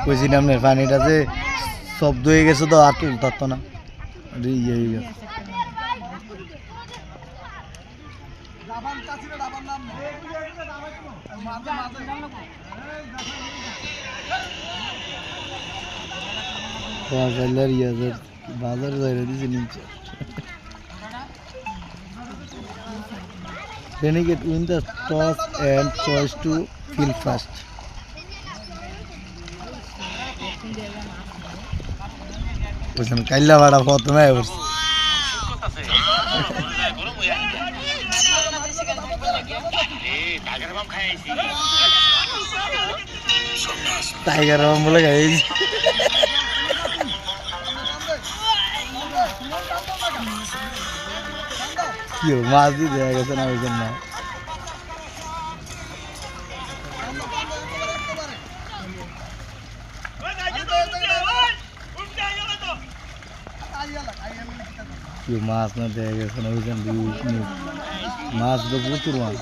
কইছিলাম না পানিটা যে শব্দ হয়ে গেছে তো আর তুলতো না ইয়ে হয়ে গেছে বাজার যাই দিয়েছে নিচে Renegade win the toss and choice to field first. বুঝলেন কাইল্লা বাড়া প্রথমে টাইগার বাম বলে খাইছি কি মাছ দিয়ে দেওয়া গেছে না ওই জন্য মাছ না দেওয়া গেছে না ওই জন্য মাছ তো প্রচুর মাছ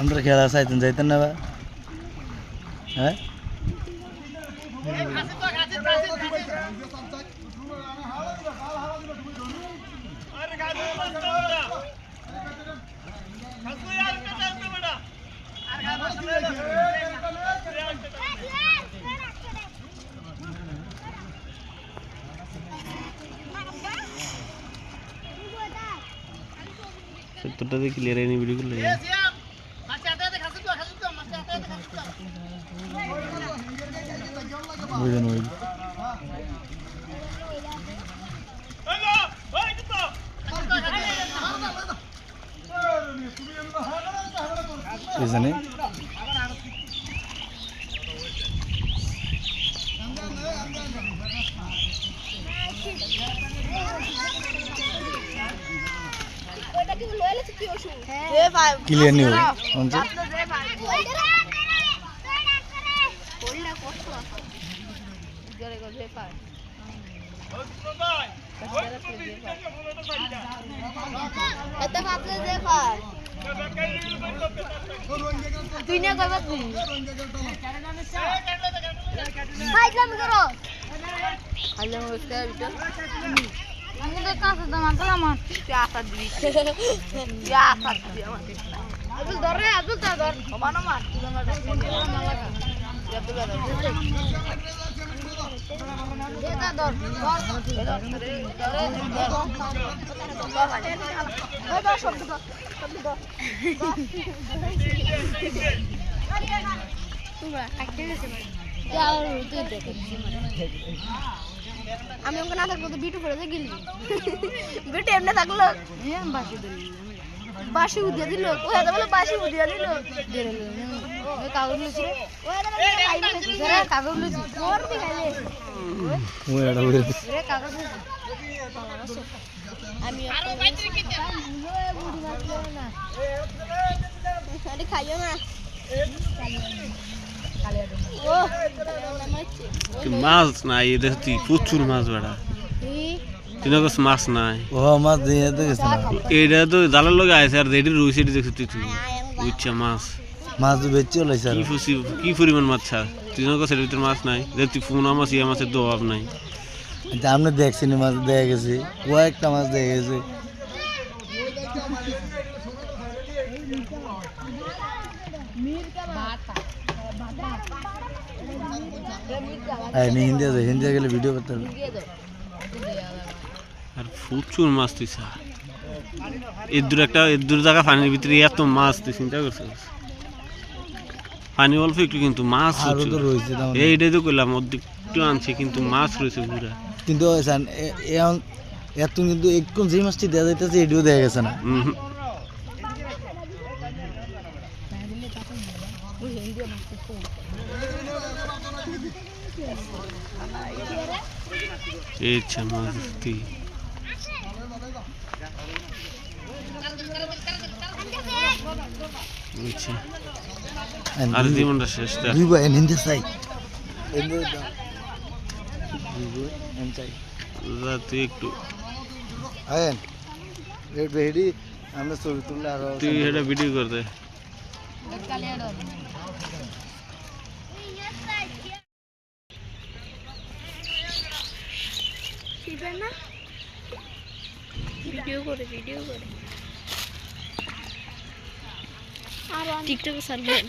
আমরা খেলা চাইতেন যাইতেন না বা হ্যাঁ তোরটা দিয়ে ক্লিয়ার হয়নি ভিডিওগুলো বুঝলেন ওই জানে ক্লিয়ার নিউ তুই না কইবা তুই ফাইজলাম করো আল্লাহ ওস্তাদ এটা আমি তো কাছে দমা কালাম পিয়াসা দিবি পিয়াসা দিবি আব্দুল ধর রে আব্দুল ধর কমানো মার দেতা ধর ধর শব্দ আমি ওকে না থাকবো তো বিটু করে গেলি বিটু এমনি থাকলো বাসি উদিয়া দিল ওই বলে বাসি উদিয়া দিল কাগজ লুচি কাগজ লুচি মোর দি খাইলে কাগজ আমি খাইও না মাছ নাই এটা তুই প্রচুর মাছ বেড়া তুই না মাছ নাই ও মাছ দিয়ে এটা তো জালের লগে আছে আর রেডি রয়েছে দেখছিস তুই তুই বুঝছা মাছ মাছ তো বেচে লাইছে কি পরিমাণ মাছ ছাড় তুই না সেটার ভিতরে মাছ নাই তুই ফোনা মাছ ইয়া মাছের তো অভাব নাই আমরা দেখছি মাছ দেখা গেছে কয়েকটা মাছ দেখা গেছে হিন্দি গেলে ভিডিও করতে হবে আর প্রচুর মাছ তুই চা এর দূর জায়গা পানির ভিতরে এত মাছ তুই চিন্তা করছিস পানি অল্প একটু কিন্তু মাছ এইটাই তো করলাম অর্ধেক একটু আনছে কিন্তু মাছ রয়েছে পুরা কিন্তু এত কিন্তু একটু যে মাছটি দেওয়া যাইতেছে এটিও দেওয়া গেছে না। ইচ্ছা মাছ দেখতে বুঝছি আর জীবনটা শেষ তার। দুই ভাই নিন্দে চাই চাই যা তুই একটু আয়েন হেডি আমরা ছবি তুললে আরো তুই এটা ভিডিও কর দে। ভিডিও করে টিকটকে সারবেন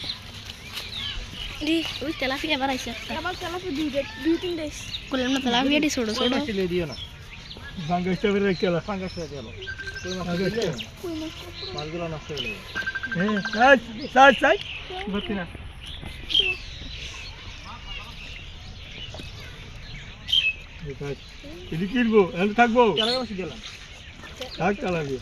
দি ওই তেলাপিয়া আবার আইছে আবার তেলাপিয়া দুই তিন দেশ করলাম না তেলাপিয়াটি ছোট ছোট ছেলে দিও না ফাঙ্গাসটা করে রেখে আলা ফাঙ্গাসটা দিও কই মাছগুলো নষ্ট হয়ে যাবে। হ্যাঁ সাই ভর্তি না এদিকে কিনবো থাকবো থাক চালাবি।